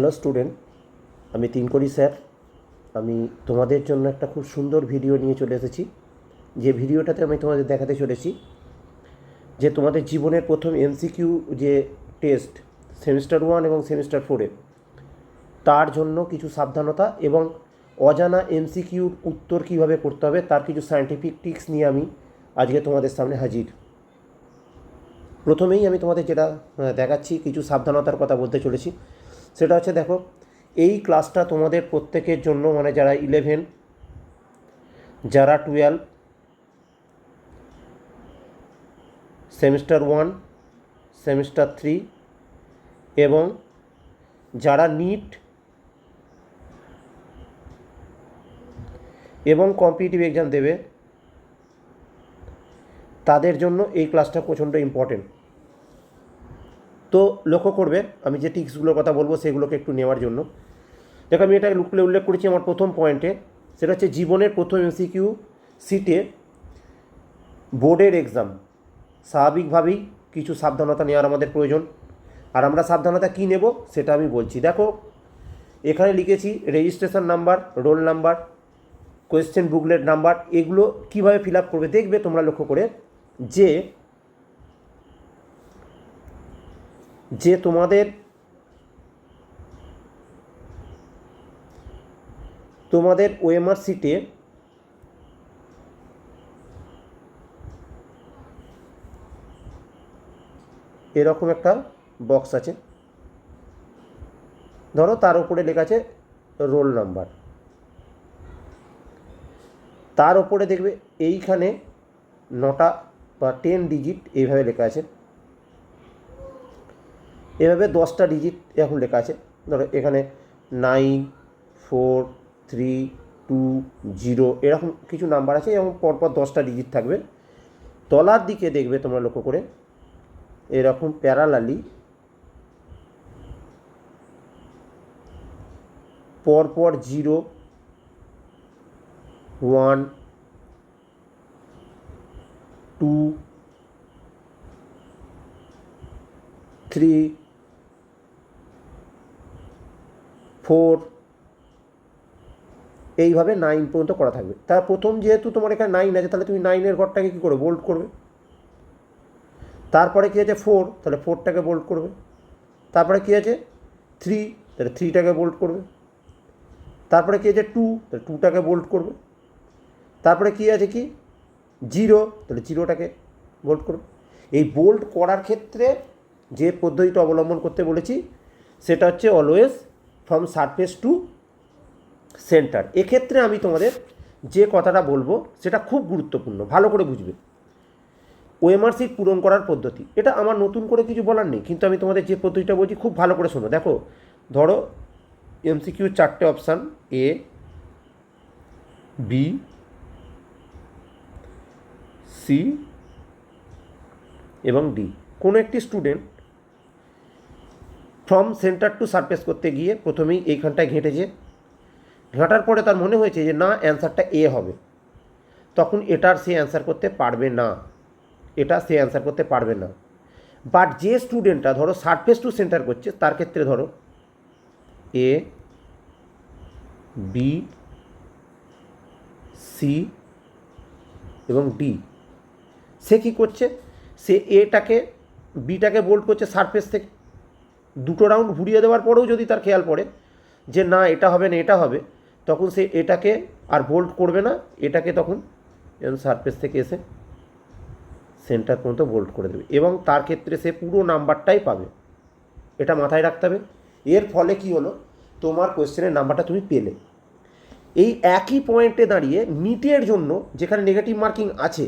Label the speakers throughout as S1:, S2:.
S1: Hello student, আমি Tinkari sir. আমি তোমাদের জন্য একটা খুব সুন্দর ভিডিও নিয়ে চলে এসেছি। যে ভিডিওটাতে আমি তোমাদের দেখাতে চলেছি যে তোমাদের জীবনের প্রথম এমসিকিউ যে টেস্ট সেমিস্টার 1 এবং সেমিস্টার 4-এ, তার জন্য কিছু সাবধানতা এবং অজানা এমসিকিউর উত্তর কীভাবে করতে হবে তার কিছু সায়েন্টিফিক ট্রিক্স নিয়ে আমি আজকে তোমাদের সামনে হাজির। প্রথমেই আমি তোমাদের যেটা দেখাচ্ছি, কিছু সাবধানতার কথা বলতে চলেছি। সেটা হচ্ছে, দেখো, এই ক্লাসটা তোমাদের প্রত্যেকের জন্য, মানে যারা 11, যারা 12, সেমিস্টার 1, সেমিস্টার 3 এবং যারা নিট এবং কম্পিটিটিভ এক্সাম দেবে, তাদের জন্য এই ক্লাসটা প্রচণ্ড ইম্পর্টেন্ট। তো লক্ষ্য করবে, আমি যে টিক্সগুলোর কথা বলবো সেগুলোকে একটু নেওয়ার জন্য। দেখো, আমি এটা উল্লেখ করেছি আমার প্রথম পয়েন্টে। সেটা হচ্ছে জীবনের প্রথম এমসিকিউ সিটে বোর্ডের এক্সাম, স্বাভাবিকভাবেই কিছু সাবধানতা নেওয়ার আমাদের প্রয়োজন। আর আমরা সাবধানতা কী নেব সেটা আমি বলছি। দেখো, এখানে লিখেছি registration number, roll number, question booklet number, এগুলো কীভাবে ফিল আপ করবে দেখবে তোমরা লক্ষ্য করে যে তোমাদের ওএমআর সিটে এরকম একটা বক্স আছে, ধরো তার উপরে লেখা আছে রোল নাম্বার, তার উপরে দেখবে এইখানে 9টা বা 10 ডিজিট এইভাবে লেখা আছে, এভাবে 10টা ডিজিট এখন লেখা আছে। ধরো এখানে 9, 4, 3, 2, 0 এরকম কিছু নাম্বার আছে এবং পরপর 10টা ডিজিট থাকবে। তলার দিকে দেখবে তোমরা লক্ষ্য করে এরকম প্যারালালি পরপর 0, 1, 2, 3, 4 এইভাবে 9 পর্যন্ত করা থাকবে। তার প্রথম যেহেতু তোমার এখানে 9 আছে, তাহলে তুমি 9-এর ঘরটাকে কী করবে, বোল্ড করবে। তারপরে কী আছে 4, তাহলে 4টাকে বোল্ড করবে। তারপরে কী আছে 3, তাহলে 3টাকে বোল্ড করবে। তারপরে কী আছে 2, তাহলে 2টাকে বোল্ড করবে। তারপরে কী আছে কি 0, তাহলে 0টাকে বোল্ড করবে। এই বোল্ড করার ক্ষেত্রে যে পদ্ধতিটা অবলম্বন করতে বলেছি সেটা হচ্ছে always from surface two centre. এক্ষেত্রে আমি তোমাদের যে কথাটা বলবো সেটা খুব গুরুত্বপূর্ণ, ভালো করে বুঝবে। ওএমআর সিট পূরণ করার পদ্ধতি, এটা আমার নতুন করে কিছু বলার নেই, কিন্তু আমি তোমাদের যে পদ্ধতিটা বলছি খুব ভালো করে শোনো। দেখো, ধরো এমসিকিউ 4টে অপশান, এ, বি, সি এবং ডি। কোনো একটি student from centre to surface করতে গিয়ে প্রথমেই এইখানটায় ঘাঁটার পরে তার মনে হয়েছে যে না, অ্যান্সারটা এ হবে, তখন এটার সে অ্যান্সার করতে পারবে না। বাট যে স্টুডেন্টটা ধরো সারফেস টু সেন্টার করছে, তার ক্ষেত্রে ধরো এ, বি, সি এবং ডি, সে কী করছে, সে বিটাকে বোল্ড করছে সারফেস থেকে। দুটো রাউন্ড ঘুরিয়ে দেওয়ার পরেও যদি তার খেয়াল পড়ে যে না এটা হবে না এটা হবে, তখন সে এটাকে আর বোল্ড করবে না, এটাকে তখন সারফেস থেকে এসে সেন্টার পর্যন্ত বোল্ড করে দেবে এবং তার ক্ষেত্রে সে পুরো নাম্বারটাই পাবে। এটা মাথায় রাখতে হবে। এর ফলে কি হলো, তোমার কোয়েশ্চেনের নাম্বারটা তুমি পেলে। এই একই পয়েন্টে দাঁড়িয়ে নিটের জন্য যেখানে নেগেটিভ মার্কিং আছে,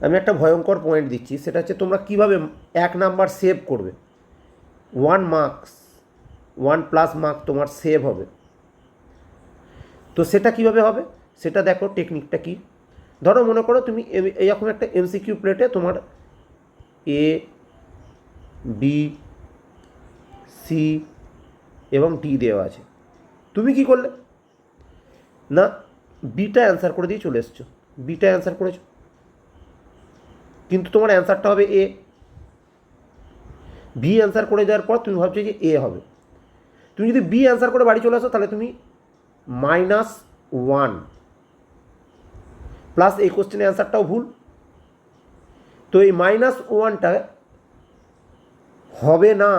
S1: আমি একটা ভয়ঙ্কর পয়েন্ট দিচ্ছি, সেটা হচ্ছে তোমরা কীভাবে 1 নাম্বার সেভ করবে। 1+ মার্ক তোমার সেভ হবে। তো সেটা কিভাবে হবে সেটা দেখো, টেকনিকটা কি। ধরো মনে করো তুমি এরকম একটা এমসিকিউ প্লেটে তোমার এ, বি, সি এবং ডি দেওয়া আছে। তুমি কি করলে না, বিটা অ্যান্সার করে দিয়ে চলে এসছো, বিটা অ্যান্সার করেছো, কিন্তু তোমার অ্যান্সারটা হবে এ। বি অ্যান্সার করে দেওয়ার পর তুমি ভাবছো যে এ হবে। তুমি যদি বি অ্যান্সার করে বাড়ি চলে আসো তাহলে তুমি -1 প্লাস এই কোশ্চেনের অ্যান্সারটাও ভুল। তো এই -1টা হবে না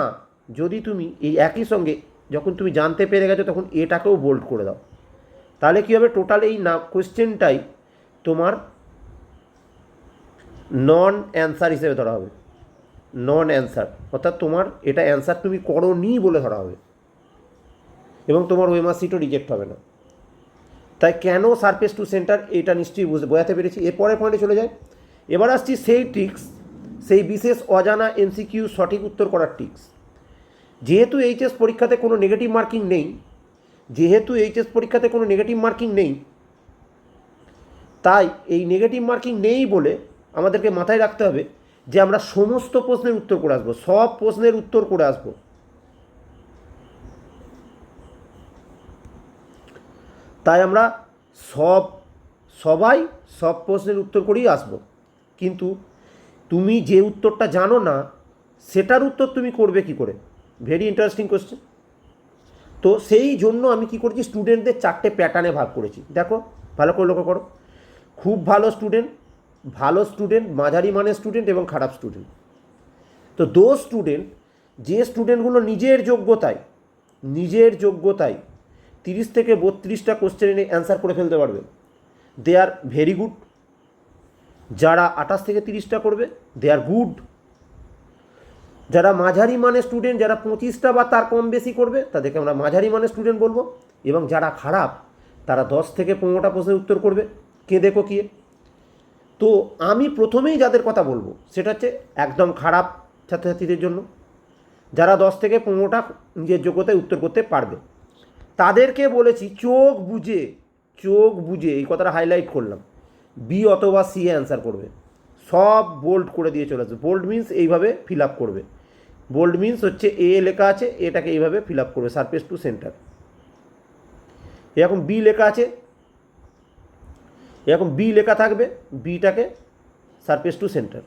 S1: যদি তুমি এই একই সঙ্গে যখন তুমি জানতে পেরে গেছো তখন এটাকেও বোল্ড করে দাও। তাহলে কী হবে, টোটাল এই না কোশ্চেনটাই তোমার নন অ্যান্সার হিসেবে ধরা হবে। নন অ্যান্সার অর্থাৎ তোমার এটা অ্যান্সার তুমি করোনি বলে ধরা হবে এবং তোমার ওএমআর সিটও রিজেক্ট হবে না। তাই কেন সারফেস টু সেন্টার এটা নিশ্চয়ই বোঝাতে পেরেছি। এরপরের পয়েন্টে চলে যায়। এবার আসছি সেই ট্রিক্স, সেই বিশেষ অজানা এমসিকিউ সঠিক উত্তর করার ট্রিক্স। যেহেতু এইচএস পরীক্ষাতে কোনো নেগেটিভ মার্কিং নেই, তাই এই নেগেটিভ মার্কিং নেই বলে আমাদেরকে মাথায় রাখতে হবে যে আমরা সমস্ত প্রশ্নের উত্তর করে আসবো, সব প্রশ্নের উত্তর করে আসবো। তাই আমরা সবাই সব প্রশ্নের উত্তর করেই আসবো। কিন্তু তুমি যে উত্তরটা জানো না সেটার উত্তর তুমি করবে কি করে? Very interesting question. তো সেই জন্য আমি কি করেছি, স্টুডেন্টদের 4টে প্যাটার্নে ভাগ করেছি। দেখো ভালো করে লক্ষ্য করো। খুব ভালো স্টুডেন্ট, মাঝারি মানের স্টুডেন্ট এবং খারাপ স্টুডেন্ট। তো যে স্টুডেন্টগুলো নিজের যোগ্যতায় 30 থেকে 32টা কোশ্চেনে অ্যান্সার করে ফেলতে পারবে, দে আর ভেরি গুড। যারা 28 থেকে 30টা করবে, দে আর গুড। যারা মাঝারি মানের স্টুডেন্ট, যারা 25টা বা তার কম বেশি করবে, তাদেরকে আমরা মাঝারি মানের স্টুডেন্ট বলবো। এবং যারা খারাপ, তারা 10 থেকে 15টা প্রশ্নের উত্তর করবে কেঁদে কোকিয়ে। তো আমি প্রথমেই যাদের কথা বলবো সেটা হচ্ছে একদম খারাপ ছাত্রছাত্রীদের জন্য, যারা 10 থেকে 15টা নিজের যোগ্যতায় উত্তর করতে পারবে। তাদেরকে বলেছি চোখ বুঝে এই কথাটা হাইলাইট করলাম, বি অথবা সি অ্যান্সার করবে। সব বোল্ড করে দিয়ে চলে আসবে। বোল্ড মিন্স এইভাবে ফিল আপ করবে। বোল্ড মিন্স হচ্ছে এ লেখা আছে, এটাকে এইভাবে ফিল আপ করবে, সারফেস টু সেন্টার। এরকম বি লেখা আছে, এরকম বি লেখা থাকবে, বিটাকে সারফেস টু সেন্টার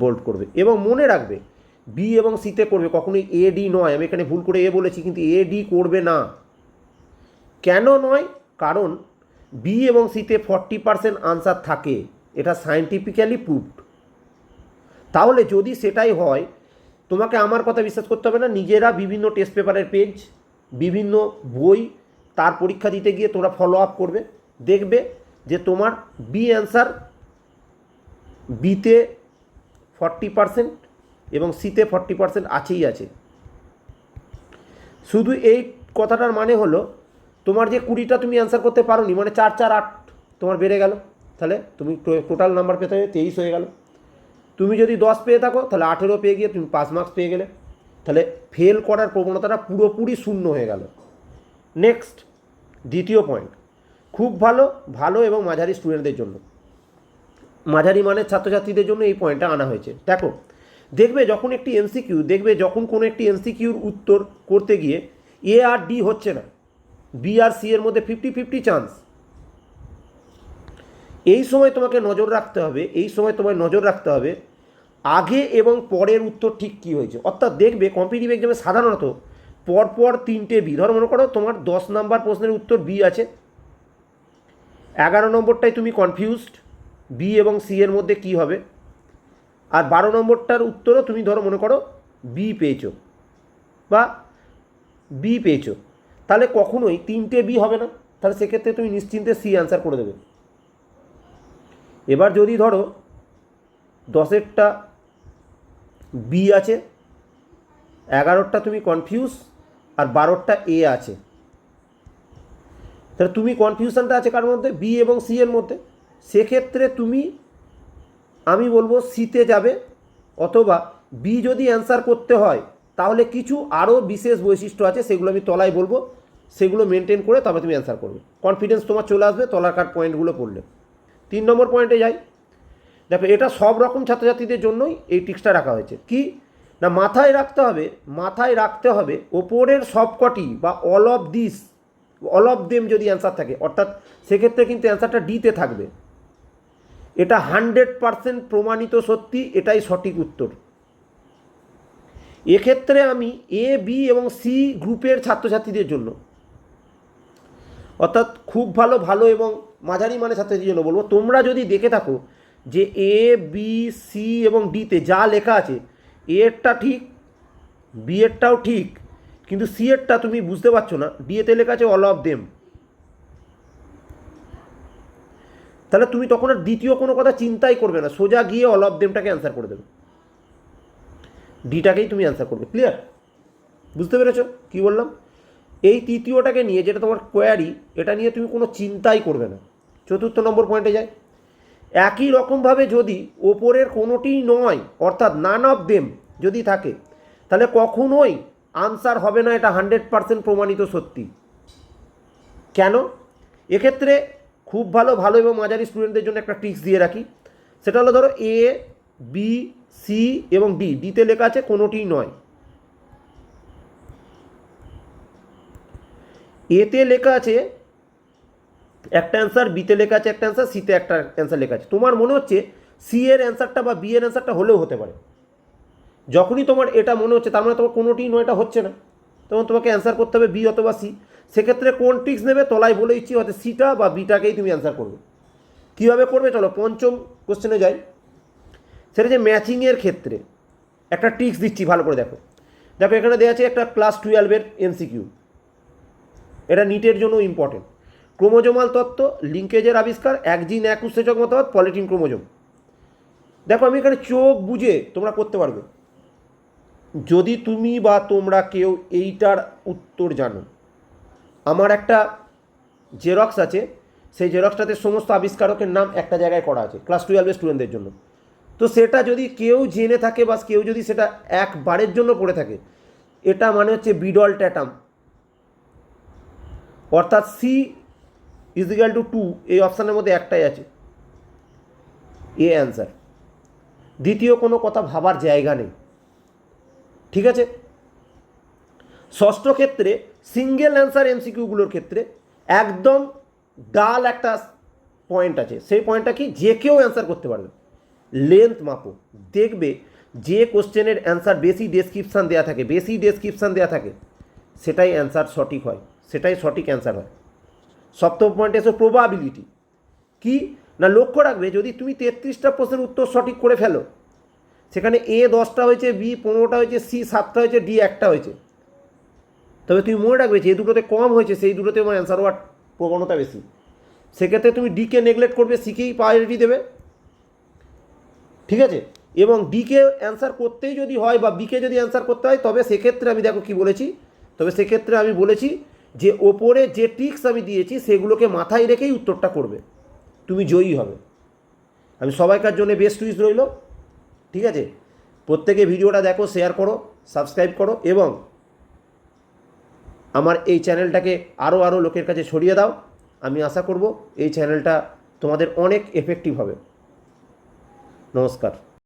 S1: বোল্ড করবে। এবং মনে রাখবে বি এবং সিতে করবে, কখনোই এ ডি নয়। আমি এখানে ভুল করে এ বলেছি, কিন্তু এ ডি করবে না। কেন নয়? কারণ বি এবং সিতে 40% আনসার থাকে, এটা সায়েন্টিফিক্যালি প্রুভড। তাহলে যদি সেটাই হয়, তোমাকে আমার কথা বিশ্বাস করতে হবে না। নিজেরা বিভিন্ন টেস্ট পেপারের পেজ, বিভিন্ন বই, তার পরীক্ষা দিতে গিয়ে তোমরা ফলো আপ করবে, দেখবে যে তোমার বি অ্যান্সার বিতে 40% এবং সিতে 40% আছেই আছে। শুধু এই কথাটার মানে হলো তোমার যে 20টা তুমি অ্যান্সার করতে পারো নি, মানে 4 4 8 তোমার বেড়ে গেল, তাহলে তুমি টোটাল নাম্বার পেতে হবে 23 হয়ে গেল। তুমি যদি 10 পেয়ে থাকো তাহলে 18 পেয়ে গিয়ে তুমি 5 মার্কস পেয়ে গেলে, তাহলে ফেল করার প্রবণতাটা পুরোপুরি শূন্য হয়ে গেল। নেক্সট, দ্বিতীয় পয়েন্ট, খুব ভালো এবং মাঝারি স্টুডেন্টদের জন্য, মাঝারি মানের ছাত্রছাত্রীদের জন্য এই পয়েন্টটা আনা হয়েছে। দেখো, যখন কোনো একটি এমসিকিউর উত্তর করতে গিয়ে এ আর ডি হচ্ছে না, বি আর সি এর মধ্যে 50-50 চান্স, এই সময় তোমাকে নজর রাখতে হবে আগে এবং পরের উত্তর ঠিক কী হয়েছে। অর্থাৎ দেখবে কম্পিটিটিভ এক্সামে সাধারণত পরপর 3টে বি, ধরো মনে করো তোমার 10 নাম্বার প্রশ্নের উত্তর বি আছে, 11 নম্বরটাই তুমি কনফিউজড বি এবং সি এর মধ্যে কী হবে, আর 12 নম্বরটার উত্তরও তুমি ধরো মনে করো বি পেয়েছো, তাহলে কখনোই 3টে বি হবে না। তাহলে সেক্ষেত্রে তুমি নিশ্চিন্তে সি অ্যান্সার করে দেবে। এবার যদি ধরো 10এরটা বি আছে, 11টা তুমি কনফিউজ আর 12টা এ আছে, তাহলে তুমি কনফিউশনটা আছে কার মধ্যে? বি এবং সি এর মধ্যে। সেক্ষেত্রে আমি বলবো সিতে যাবে, অথবা বি যদি অ্যান্সার করতে হয় তাহলে কিছু আরও বিশেষ বৈশিষ্ট্য আছে, সেগুলো আমি তলায় বলবো, সেগুলো মেনটেন করে তবে তুমি অ্যান্সার করবে। কনফিডেন্স তোমার চলে আসবে তলাকার পয়েন্টগুলো পড়লে। 3 নম্বর পয়েন্টে যাই। দেখো, এটা সব রকম ছাত্রছাত্রীদের জন্যই এই টিক্সটা রাখা হয়েছে। কি না, মাথায় রাখতে হবে ওপরের সবকটি বা অল অফ দেম যদি অ্যান্সার থাকে, অর্থাৎ সেক্ষেত্রে কিন্তু অ্যান্সারটা ডিতে থাকবে। এটা 100% প্রমাণিত সত্যি, এটাই সঠিক উত্তর। এক্ষেত্রে আমি এ বি এবং সি গ্রুপের ছাত্রছাত্রীদের জন্য, অর্থাৎ খুব ভালো, ভালো এবং মাঝারি মানে ছাত্রছাত্রীর জন্য বলবো, তোমরা যদি দেখে থাকো যে এ বি সি এবং ডিতে যা লেখা আছে, এরটা ঠিক, বি এরটাও ঠিক, কিন্তু সি এরটা তুমি বুঝতে পারছো না, ডি এতে লেখা আছে অল অফ দেম, তাহলে তুমি তখন আর দ্বিতীয় কোনো কথা চিন্তাই করবে না, সোজা গিয়ে অল অফ দেমটাকে অ্যান্সার করে দেবে, ডিটাকেই তুমি অ্যান্সার করবে। ক্লিয়ার? বুঝতে পেরেছো কী বললাম? এই তৃতীয়টাকে নিয়ে, যেটা তোমার কোয়ারি, এটা নিয়ে তুমি কোনো চিন্তাই করবে না। চতুর্থ নম্বর পয়েন্টে যায়, একই রকমভাবে যদি ওপরের কোনোটিই নয়, অর্থাৎ নান অফ দেম যদি থাকে, তাহলে কখনোই আনসার হবে না, এটা 100% প্রমাণিত সত্যি। কেন? এক্ষেত্রে খুব ভালো, ভালো এবং মাঝারি স্টুডেন্টদের জন্য একটা ট্রিক্স দিয়ে রাখি, সেটা হলো ধরো এ বি সি এবং ডি, ডিতে লেখা আছে কোনোটিই নয়, এতে লেখা আছে একটা অ্যান্সার, বিতে লেখা আছে একটা অ্যান্সার, সিতে একটা অ্যান্সার লেখা আছে, তোমার মনে হচ্ছে সি এর অ্যান্সারটা বা বি এর অ্যান্সারটা হলেও হতে পারে। যখনই তোমার এটা মনে হচ্ছে, তার মানে তোমার কোনোটিই নয়টা হচ্ছে না, তখন তোমাকে অ্যান্সার করতে হবে বি অথবা সি। সেক্ষেত্রে কোন ট্রিক্স নেবে? তলায় বলে দিচ্ছি, হয়তো সিটা বা বিটাকেই তুমি অ্যান্সার করবে। কীভাবে করবে? চলো পঞ্চম কোশ্চেনে যাই। সেটা যে ম্যাচিংয়ের ক্ষেত্রে একটা ট্রিক্স দিচ্ছি, ভালো করে দেখো। দেখো এখানে দেওয়া আছে একটা ক্লাস 12-এর এমসিকিউ, এটা নিটের জন্য ইম্পর্টেন্ট। ক্রোমোজোমাল তত্ত্ব, লিঙ্কেজের আবিষ্কার, এক জিন এক উৎসেচক মতবাদ, পলিটিন ক্রোমোজোম। দেখো আমি এখানে চোখ বুঝে তোমরা করতে পারবে, যদি তুমি বা তোমরা কেউ এইটার উত্তর জানো। আমার একটা জেরক্স আছে, সেই জেরক্সটাতে সমস্ত আবিষ্কারকের নাম একটা জায়গায় করা আছে, ক্লাস 12-এর স্টুডেন্টদের জন্য। তো সেটা যদি কেউ জেনে থাকে বা কেউ যদি সেটা একবারের জন্য পড়ে থাকে, এটা মানে হচ্ছে বিডল ট্যাটাম, অর্থাৎ সি ইজিক্যাল টু 2, এই অপশানের মধ্যে একটাই আছে, এ অ্যান্সার। দ্বিতীয় কোনো কথা ভাবার জায়গা নেই। ঠিক আছে? ষষ্ঠ ক্ষেত্রে সিঙ্গেল অ্যান্সার এমসিকিউগুলোর ক্ষেত্রে একদম ডাল একটা পয়েন্ট আছে, সেই পয়েন্টটা কি? যে কেউ অ্যান্সার করতে পারবে। লেন্থ মাপো, দেখবে যে কোশ্চেনের অ্যান্সার বেশি ডেসক্রিপশান দেওয়া থাকে, বেশি ডেসক্রিপশান দেওয়া থাকে, সেটাই অ্যান্সার সঠিক হয়, সেটাই সঠিক অ্যান্সার হয়। সপ্তম পয়েন্ট এসে প্রবাবিলিটি কি না, লক্ষ্য রাখবে যদি তুমি 33টা প্রশ্নের উত্তর সঠিক করে ফেলো, সেখানে এ 10টা হয়েছে, বি 15টা হয়েছে, সি 7টা হয়েছে, ডি 1টা হয়েছে, তবে তুমি মনে রাখবে যে দুটোতে কম হয়েছে, সেই দুটোতে আমার অ্যান্সার হওয়ার প্রবণতা বেশি। সেক্ষেত্রে তুমি ডিকে নেগলেক্ট করবে, সিকেই প্রায়োরিটি দেবে। ঠিক আছে? এবং ডিকে অ্যান্সার করতেই যদি হয় বা বিকে যদি অ্যান্সার করতে হয়, তবে সেক্ষেত্রে আমি দেখো কি বলেছি, তবে সেক্ষেত্রে আমি বলেছি যে ওপরে যে ট্রিক্স আমি দিয়েছি সেগুলোকে মাথায় রেখেই উত্তরটা করবে, তুমি জয়ী হবে। আমি সবাইকার জন্য বেস্ট উইশ রইল। ঠিক আছে? প্রত্যেকে ভিডিওটা দেখো, শেয়ার করো, সাবস্ক্রাইব করো এবং আমার এই চ্যানেলটাকে আরও লোকের কাছে ছড়িয়ে দাও। আমি আশা করব এই চ্যানেলটা তোমাদের অনেক এফেক্টিভ হবে। নমস্কার।